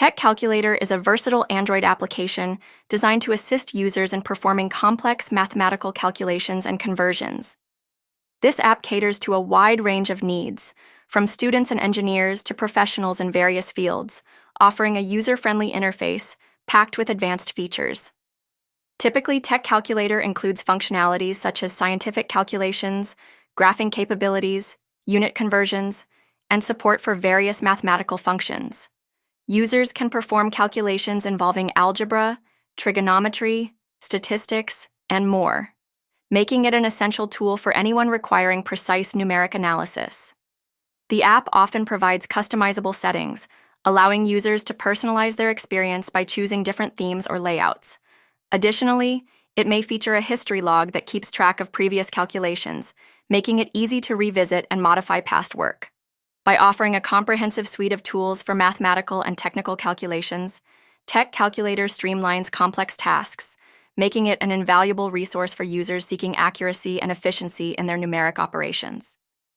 Tech Calculator is a versatile Android application designed to assist users in performing complex mathematical calculations and conversions. This app caters to a wide range of needs, from students and engineers to professionals in various fields, offering a user-friendly interface packed with advanced features. Typically, Tech Calculator includes functionalities such as scientific calculations, graphing capabilities, unit conversions, and support for various mathematical functions. Users can perform calculations involving algebra, trigonometry, statistics, and more, making it an essential tool for anyone requiring precise numeric analysis. The app often provides customizable settings, allowing users to personalize their experience by choosing different themes or layouts. Additionally, it may feature a history log that keeps track of previous calculations, making it easy to revisit and modify past work. By offering a comprehensive suite of tools for mathematical and technical calculations, Tech Calculator streamlines complex tasks, making it an invaluable resource for users seeking accuracy and efficiency in their numeric operations.